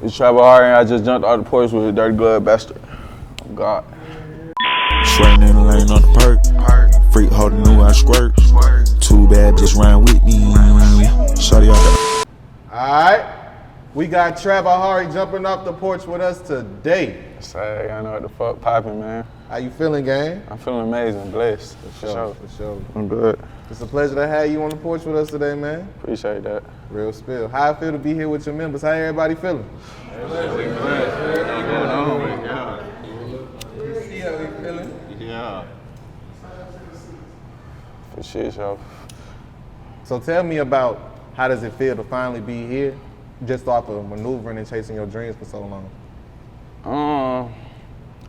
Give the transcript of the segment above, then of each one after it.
It's Trabajarie and I just jumped out the porch with a dirty glove bastard. Oh God. Sweating in the lane on the perk. Freak holding new I squirt. Too bad just ran with me. Shawty out there. Alright. We got Trabajarie jumping off the porch with us today. Say, I know what the fuck poppin', man. How you feeling, gang? I'm feeling amazing, blessed. For sure. For sure. I'm good. It's a pleasure to have you on the porch with us today, man. Appreciate that. Real spill. How I feel to be here with your members? How everybody feeling? See how we feeling? Yeah. For shit, yo. So tell me about how does it feel to finally be here, just off of maneuvering and chasing your dreams for so long?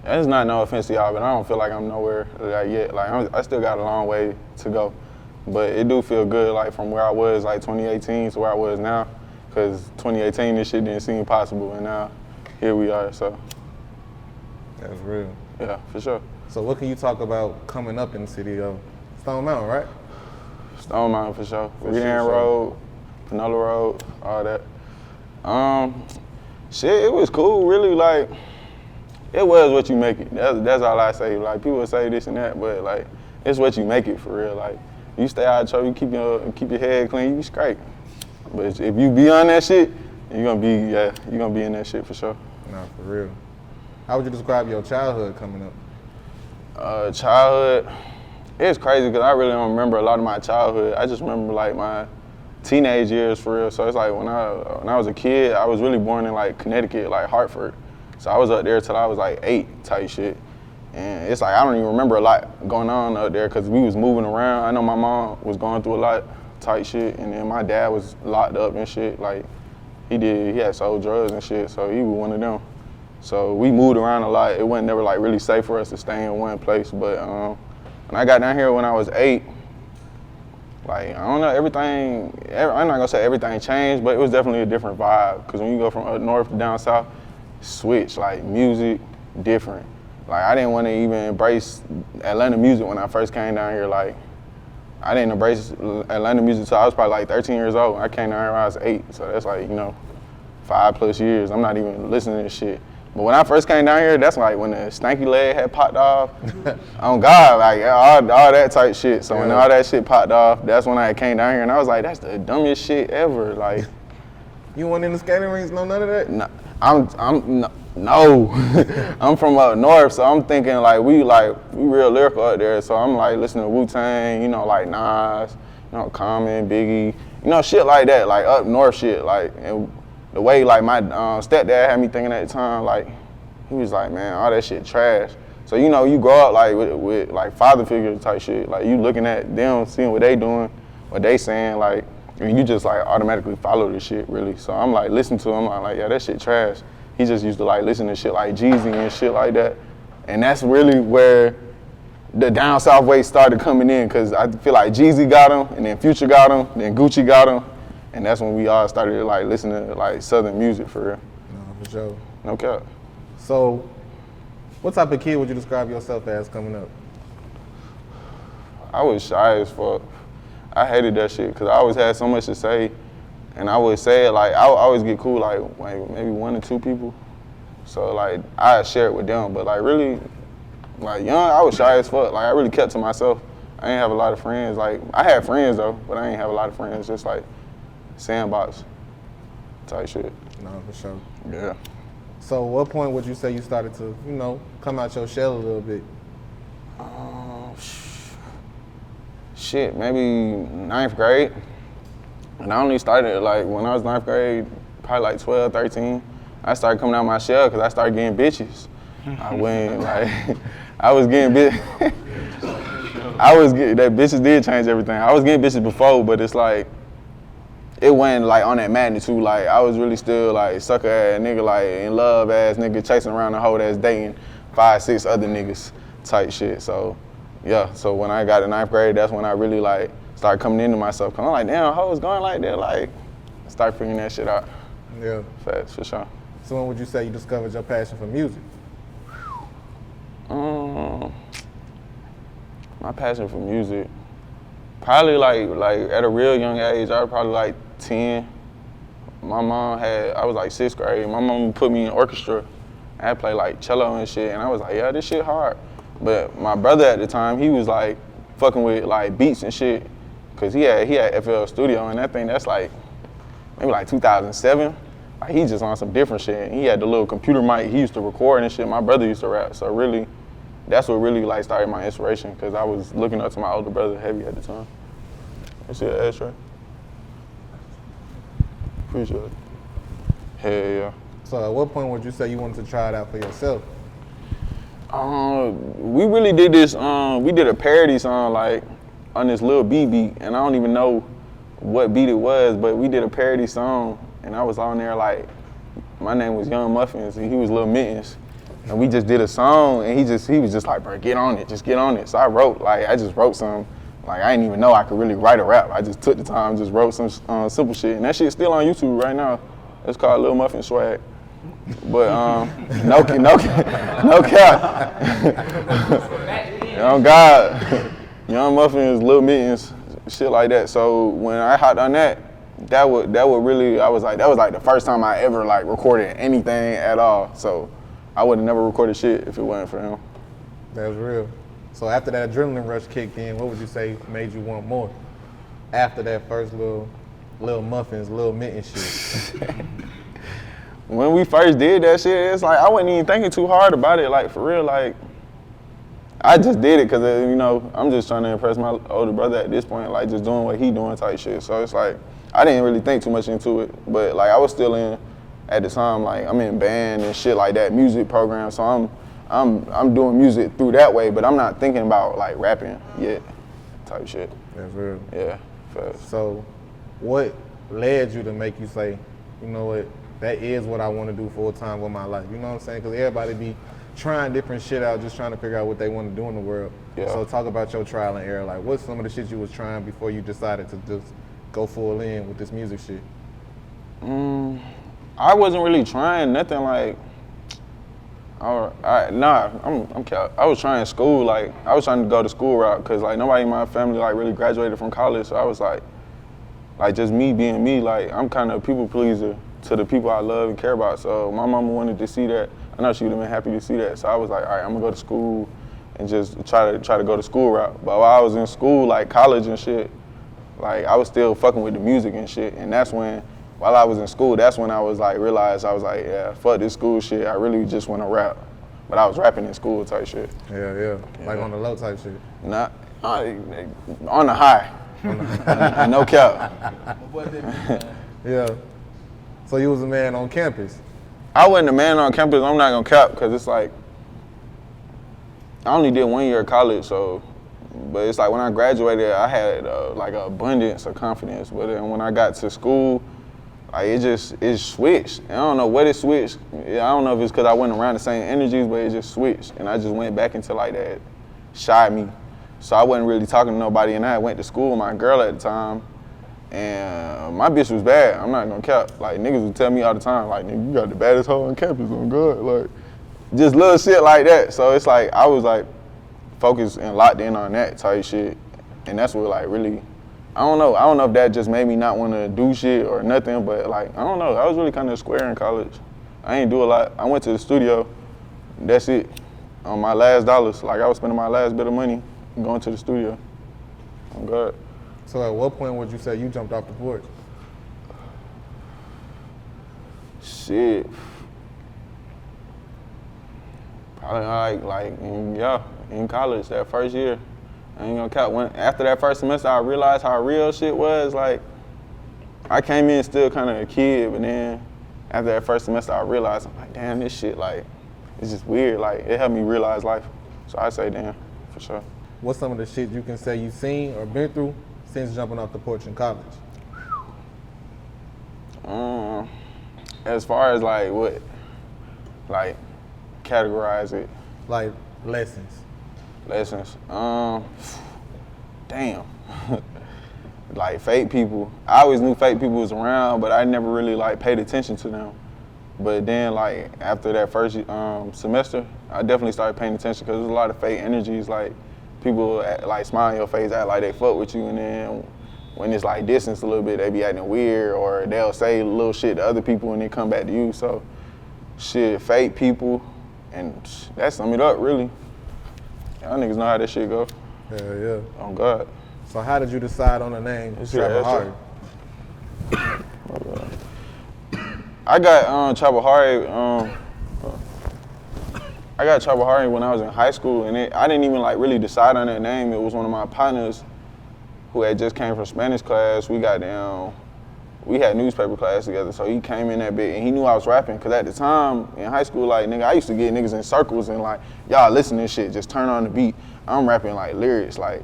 It's not no offense to y'all, but I don't feel like I'm nowhere like yet. Like I still got a long way to go, but it do feel good, like from where I was like 2018 to where I was now, because 2018 this shit didn't seem possible, and now here we are. So that's real. Yeah, for sure. So what can you talk about coming up in the city of Stone Mountain, right? Stone Mountain for sure. Redan Road, Panola Road, all that. Shit, it was cool, really. Like, it was what you make it. That's all I say. Like, people say this and that, but like, it's what you make it for real. Like, you stay out of trouble, you keep your head clean, you be straight. But if you be on that shit, you're gonna be in that shit for sure. Nah, for real. How would you describe your childhood coming up? Childhood, it's crazy because I really don't remember a lot of my childhood. I just remember like my teenage years for real. So it's like when I was a kid, I was really born in like Connecticut, like Hartford. So I was up there till I was like 8 type shit. And it's like I don't even remember a lot going on up there because we was moving around. I know my mom was going through a lot type shit, and then my dad was locked up and shit. Like he had sold drugs and shit, so he was one of them. So we moved around a lot. It wasn't never like really safe for us to stay in one place. But when I got down here when I was 8, like, I don't know, I'm not gonna say everything changed, but it was definitely a different vibe. Cause when you go from up north to down south, switch, like music, different. Like I didn't wanna even embrace Atlanta music when I first came down here. Like I didn't embrace Atlanta music until I was probably like 13 years old. I came down here when I was 8, so that's like, 5+ years. I'm not even listening to this shit. But when I first came down here, that's like when the stanky leg had popped off. On God, like all that type shit. So when all that shit popped off, that's when I came down here and I was like, that's the dumbest shit ever. Like, you went in the skating rinks, no none of that? No, I'm from up north, so I'm thinking like we real lyrical up there. So I'm like listening to Wu-Tang, like Nas, Common, Biggie, shit like that, like up north shit, like. And the way like my stepdad had me thinking at the time, like he was like, man, all that shit trash. So you grow up like with like father figure type shit, like you looking at them, seeing what they doing, what they saying, like, and you just like automatically follow this shit really. So I'm like listening to him, I'm like, yeah, that shit trash. He just used to like listen to shit like Jeezy and shit like that, and that's really where the down south way started coming in, cause I feel like Jeezy got him, and then Future got him, then Gucci got him. And that's when we all started like listening to like Southern music for real. No, for sure. No cap. So, what type of kid would you describe yourself as coming up? I was shy as fuck. I hated that shit because I always had so much to say, and I would say it like I would always get cool like maybe 1 or 2 people. So like I share it with them, but like really, like young, I was shy as fuck. Like I really kept to myself. I didn't have a lot of friends. Like I had friends though, but I didn't have a lot of friends. Just like sandbox type shit. No, for sure. Yeah. So what point would you say you started to, come out your shell a little bit? Shit, maybe 9th grade. And I only started like when I was 9th grade, probably like 12, 13. I started coming out my shell because I started getting bitches. I went like, I was getting that bitches did change everything. I was getting bitches before, but it's like, it wasn't like on that magnitude. Like I was really still like sucker ass nigga, like in love ass nigga, chasing around the hoe that's dating 5, 6 other niggas type shit. So yeah, so when I got to 9th grade, that's when I really like started coming into myself. Cause I'm like, damn, hoes going like that. Like, start figuring that shit out. Yeah. Facts, for sure. So when would you say you discovered your passion for music? My passion for music, probably like at a real young age. I was probably like 10, my mom I was like 6th grade. My mom put me in orchestra. I had played like cello and shit, and I was like, yeah, this shit hard. But my brother at the time, he was like fucking with like beats and shit, cause he had FL Studio, and that thing that's like maybe like 2007. Like he just on some different shit. He had the little computer mic. He used to record and shit. My brother used to rap, so really, that's what really like started my inspiration, cause I was looking up to my older brother heavy at the time. You see that ashtray? Appreciate it. Hell yeah. So at what point would you say you wanted to try it out for yourself? We really did this, we did a parody song like on this Lil B beat, and I don't even know what beat it was, but we did a parody song, and I was on there like, my name was Young Muffins and he was Lil Mittens. And we just did a song, and he was just like, bro, get on it, just get on it. So I just wrote some, like I didn't even know I could really write a rap. I just took the time, just wrote some simple shit, and that shit's still on YouTube right now. It's called Lil Muffin Swag. But no cap. Oh God, Young Muffin is Lil Mittens, shit like that. So when I hopped on that would really, I was like, that was like the first time I ever like recorded anything at all. So I would have never recorded shit if it wasn't for him. That's real. So after that adrenaline rush kicked in, what would you say made you want more? After that first Lil Muffins, Lil Mitten shit. When we first did that shit, it's like I wasn't even thinking too hard about it. Like for real, like I just did it because you know I'm just trying to impress my older brother at this point, like just doing what he doing type shit. So it's like I didn't really think too much into it, but like I was still in at the time. Like I'm in band and shit like that, music program. So I'm doing music through that way, but I'm not thinking about like rapping yet, type shit. That's real. Yeah. Fast. So what led you to make you say, you know what? That is what I want to do full time with my life. You know what I'm saying? Because everybody be trying different shit out, just trying to figure out what they want to do in the world. Yeah. So talk about your trial and error. Like, what's some of the shit you was trying before you decided to just go full in with this music shit? I wasn't really trying nothing like. I was trying school. Like I was trying to go to school route because like nobody in my family like really graduated from college. So I was like just me being me. Like I'm kind of a people pleaser to the people I love and care about. So my mama wanted to see that. I know she would have been happy to see that. So I was like, all right, I'm gonna go to school and just try to go the school route. But while I was in school, like college and shit, like I was still fucking with the music and shit. And that's when, while I was in school, that's when I was like, realized I was like, yeah, fuck this school shit. I really just want to rap. But I was rapping in school type shit. Yeah. Like on the low type shit. Not on the high. No cap. Yeah. So you was a man on campus? I wasn't a man on campus. I'm not gonna cap because it's like I only did 1 year of college, so. But it's like when I graduated, I had like an abundance of confidence. But then when I got to school, like it switched. I don't know what it switched. I don't know if it's because I went around the same energies, but it just switched, and I just went back into like that shy me. So I wasn't really talking to nobody, and I went to school with my girl at the time. And my bitch was bad. I'm not gonna cap. Like niggas would tell me all the time, like nigga, you got the baddest hoe on campus. On God, like just little shit like that. So it's like I was like focused and locked in on that type shit, and that's what like really. I don't know if that just made me not want to do shit or nothing, but like I don't know. I was really kind of square in college. I ain't do a lot. I went to the studio. That's it. On my last dollars, like I was spending my last bit of money going to the studio. Oh God. So at what point would you say you jumped off the porch? Shit. Probably in college, that first year. I ain't gonna count. After that first semester, I realized how real shit was. Like, I came in still kind of a kid, but then after that first semester, I realized, I'm like, damn, this shit, like, it's just weird. Like, it helped me realize life. So I say, damn, for sure. What's some of the shit you can say you've seen or been through since jumping off the porch in college? As far as like what, like categorize it. Like lessons. Damn. Like fake people. I always knew fake people was around, but I never really like paid attention to them. But then like after that first semester, I definitely started paying attention because there's a lot of fake energies. Like people like smile in your face, act like they fuck with you, and then when it's like distance a little bit, they be acting weird, or they'll say little shit to other people and then come back to you. So shit, fake people, and that sum it up really. Y'all niggas know how that shit go. Yeah. Oh God. So how did you decide on the name Trabajarie? I got Trabajarie. I got Trabajarie when I was in high school, and I didn't even like really decide on that name. It was one of my partners who had just came from Spanish class. We had newspaper class together, so he came in that bit and he knew I was rapping. Cause at the time in high school, like nigga, I used to get niggas in circles and like, y'all listen to this shit, just turn on the beat. I'm rapping like lyrics, like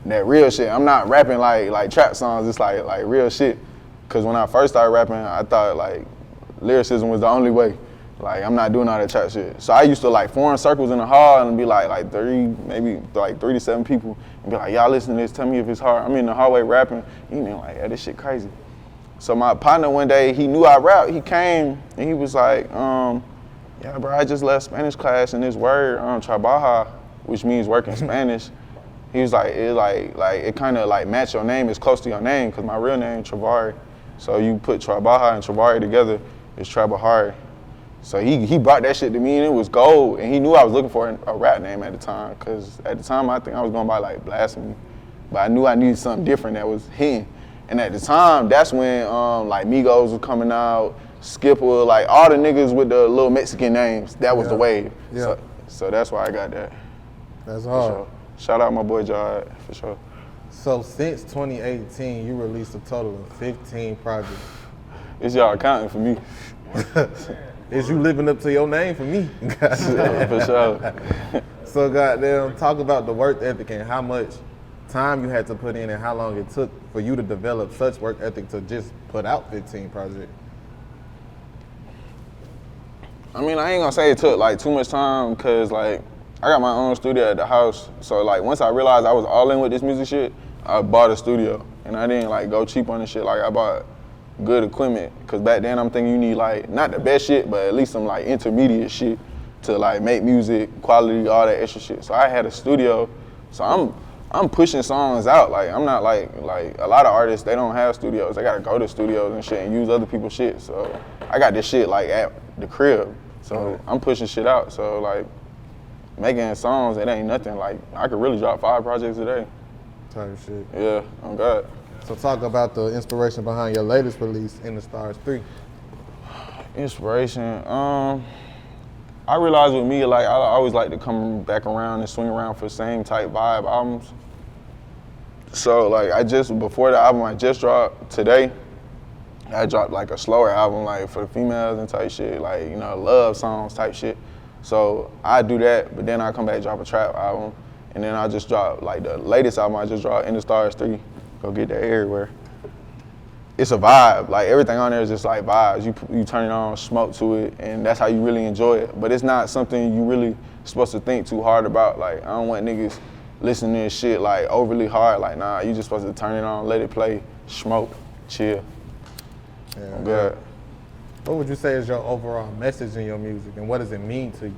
that real shit. I'm not rapping like trap songs. It's like real shit. Cause when I first started rapping, I thought like lyricism was the only way. Like I'm not doing all that trap shit. So I used to like form circles in the hall and be like 30, maybe like 3 to 7 people, and be like, y'all listen to this, tell me if it's hard. I'm in the hallway rapping, you know, like, yeah, this shit crazy. So my partner one day, he knew I rap. He came and he was like, yeah, bro, I just left Spanish class and this word, trabaja, which means work in Spanish. He was like, it kind of like match your name, it's close to your name, cause my real name Trabajarie. So you put Trabaja and Trabajarie together, it's Trabajarie. So he brought that shit to me and it was gold, and he knew I was looking for a rap name at the time, cause at the time I think I was going by like Blasphemy, but I knew I needed something different that was hitting. And at the time, that's when like Migos was coming out, Skipper, like all the niggas with the little Mexican names, that was the wave. Yeah. So that's why I got that. That's hard. Sure. Shout out my boy Jod, for sure. So since 2018, you released a total of 15 projects. It's y'all counting for me. Is you living up to your name for me? For sure. So goddamn, talk about the work ethic and how much time you had to put in and how long it took for you to develop such work ethic to just put out 15 projects. I mean, I ain't gonna say it took like too much time, cause like I got my own studio at the house. So like once I realized I was all in with this music shit, I bought a studio, and I didn't like go cheap on this shit. Like I bought good equipment, cause back then I'm thinking you need like not the best shit, but at least some like intermediate shit to like make music, quality, all that extra shit. So I had a studio, so I'm pushing songs out. Like I'm not like a lot of artists, they don't have studios. They gotta go to studios and shit and use other people's shit. So I got this shit like at the crib. So I'm pushing shit out. So like making songs, it ain't nothing. Like I could really drop 5 projects a day. Type shit. Yeah, I'm God. So talk about the inspiration behind your latest release, In the Stars 3. Inspiration, I realized with me, like I always like to come back around and swing around for the same type vibe albums. So like before the album I just dropped today, I dropped like a slower album like for the females and type shit, like, you know, love songs type shit. So I do that, but then I come back and drop a trap album, and then I just drop like the latest album I just dropped, In the Stars 3. Go get that everywhere. It's a vibe. Like everything on there is just like vibes. You turn it on, smoke to it, and that's how you really enjoy it. But it's not something you really supposed to think too hard about. Like I don't want niggas listening to this shit like overly hard. Like nah, you just supposed to turn it on, let it play, smoke, chill. Yeah, I'm good. What would you say is your overall message in your music, and what does it mean to you?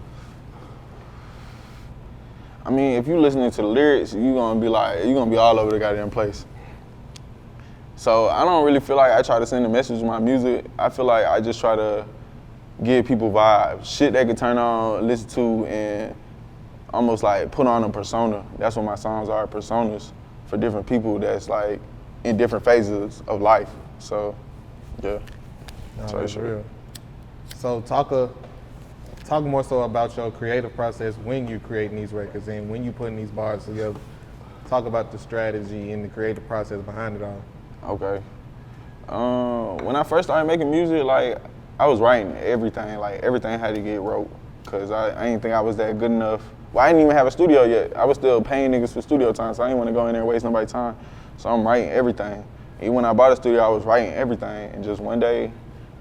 I mean, if you listening to the lyrics, you gonna be all over the goddamn place. So I don't really feel like I try to send a message with my music. I feel like I just try to give people vibes, shit they can turn on, listen to, and almost like put on a persona. That's what my songs are, personas for different people that's like in different phases of life. So, yeah. No, So that's real. So talk more so about your creative process when you creating these records and when you putting these bars together. Talk about the strategy and the creative process behind it all. Okay. When I first started making music, like I was writing everything. Like everything had to get wrote, cause I didn't think I was that good enough. Well, I didn't even have a studio yet. I was still paying niggas for studio time, so I didn't want to go in there and waste nobody's time. So I'm writing everything. Even when I bought a studio, I was writing everything. And just one day,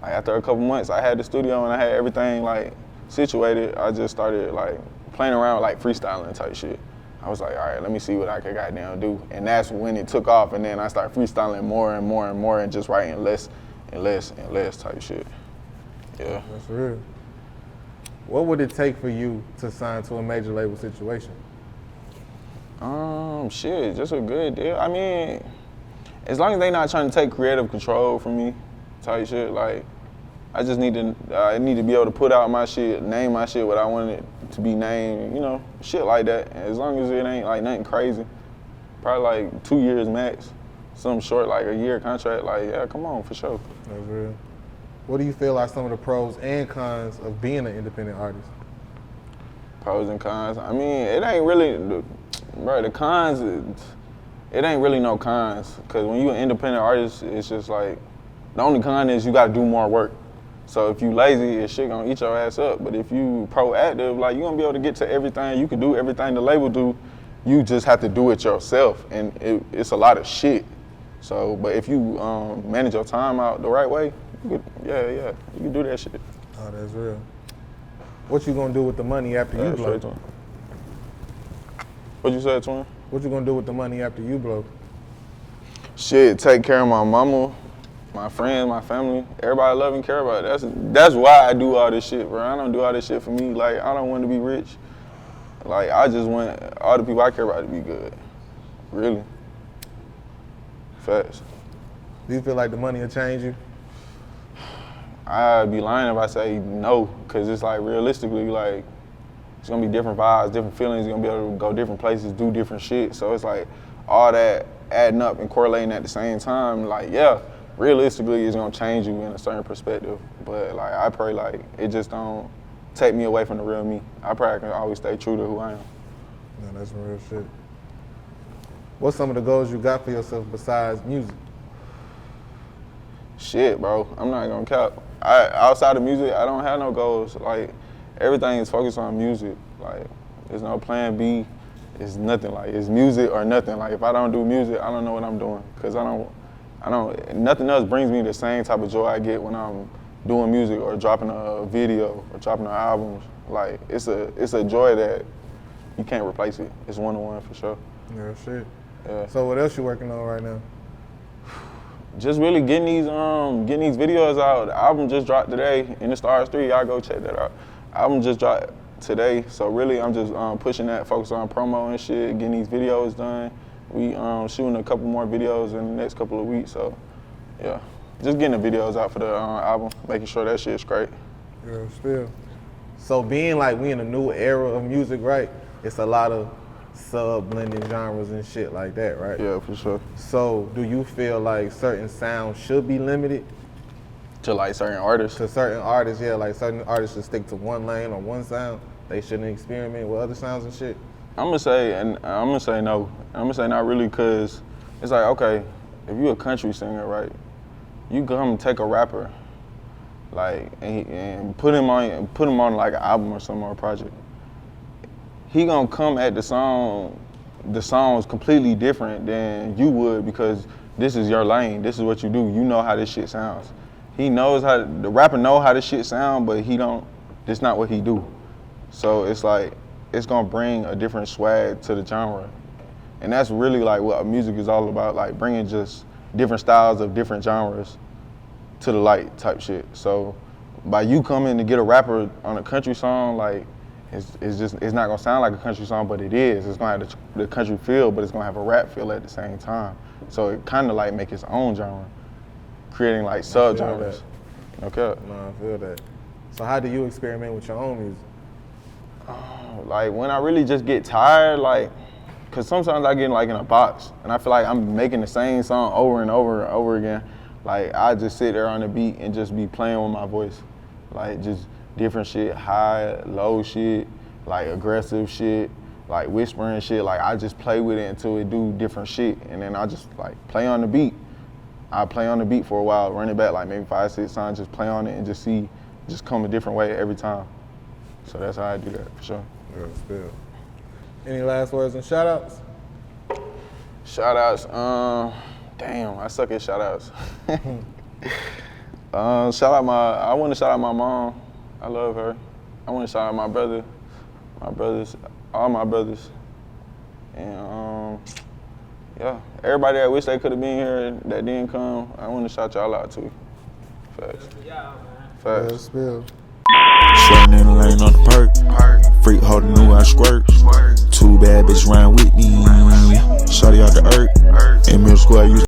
like after a couple months, I had the studio and I had everything like situated. I just started like playing around with like freestyling type shit. I was like, all right, let me see what I could goddamn do. And that's when it took off, and then I started freestyling more and more and more and just writing less and less and less type shit. Yeah. That's real. What would it take for you to sign to a major label situation? Shit, just a good deal. I mean, as long as they not trying to take creative control from me, type shit, like, I just need to be able to put out my shit, name my shit what I want it to be named, you know, shit like that. And as long as it ain't like nothing crazy, probably like 2 years max, something short, like a year contract, like, yeah, come on, for sure. That's real. What do you feel are some of the pros and cons of being an independent artist? Pros and cons. I mean, it ain't really, bro, the cons, it ain't really no cons. Because when you're an independent artist, it's just like, the only con is you got to do more work. So if you lazy, it's shit gonna eat your ass up. But if you proactive, like, you're gonna be able to get to everything. You can do everything the label do. You just have to do it yourself. And it's a lot of shit. So, but if you manage your time out the right way, you can do that shit. Oh, that's real. What you gonna do with the money after you blow? What you said, twin? What you gonna do with the money after you blow? Shit, take care of my mama, my friends, my family. Everybody I love and care about. That's why I do all this shit, bro. I don't do all this shit for me. Like, I don't want to be rich. Like, I just want all the people I care about to be good. Really. Facts. Do you feel like the money will change you? I'd be lying if I say no, because it's like, realistically, like, it's gonna be different vibes, different feelings. You're gonna be able to go different places, do different shit. So it's like all that adding up and correlating at the same time. Like, yeah, realistically, it's gonna change you in a certain perspective. But like, I pray like it just don't take me away from the real me. I pray I can always stay true to who I am. No, that's some real shit. What's some of the goals you got for yourself besides music? Shit, bro, I'm not gonna cap. Outside of music, I don't have no goals. Like, everything is focused on music. Like, there's no plan B. It's nothing. Like, it's music or nothing. Like, if I don't do music, I don't know what I'm doing. Cause nothing else brings me the same type of joy I get when I'm doing music or dropping a video or dropping an album. Like, it's a joy that you can't replace it. It's one-on-one for sure. Yeah, shit. Yeah. So what else you working on right now? Just really getting these videos out. The album just dropped today, In the Stars 3. Y'all go check that out. Album just dropped today, so really I'm just pushing that, focus on promo and shit, getting these videos done. We shooting a couple more videos in the next couple of weeks, so yeah. Just getting the videos out for the album, making sure that shit's great. Yeah, still. So being like we in a new era of music, right? It's a lot of sub-blending genres and shit like that, right? Yeah, for sure. So do you feel like certain sounds should be limited? To like certain artists? To certain artists, yeah, like certain artists should stick to one lane or one sound. They shouldn't experiment with other sounds and shit. I'm gonna say no. I'm gonna say not really, cause it's like, okay, if you a country singer, right? You come take a rapper, like, and put him on like an album or something or a project. He gonna come at the song's completely different than you would, because this is your lane. This is what you do. You know how this shit sounds. The rapper know how this shit sound, but this not what he do. So it's like, it's gonna bring a different swag to the genre. And that's really like what music is all about, like bringing just different styles of different genres to the light type shit. So by you coming to get a rapper on a country song, like, it's not gonna sound like a country song, but it is. It's gonna have the country feel, but it's gonna have a rap feel at the same time. So it kind of like make its own genre, creating like sub-genres. Okay. No, I feel that. So how do you experiment with your own music? Like when I really just get tired, like, cause sometimes I get like in a box and I feel like I'm making the same song over and over and over again. Like I just sit there on the beat and just be playing with my voice. Like just different shit, high, low shit, like aggressive shit, like whispering shit. Like I just play with it until it do different shit, and then I just like play on the beat. I play on the beat for a while, run it back like maybe 5, 6 times, just play on it and just come a different way every time. So that's how I do that, for sure. Yeah, still. Any last words and shout outs? Shout outs, damn, I suck at shout outs. I want to shout out my mom. I love her. I want to shout out my brothers, all my brothers. And yeah, everybody that wish they could have been here that didn't come, I want to shout y'all out too. Facts. Facts. Sweating in the lane on the perk. Freak holding knew I squirt. 2 bad bitches ran with me. Shawty out the earth. In middle school I used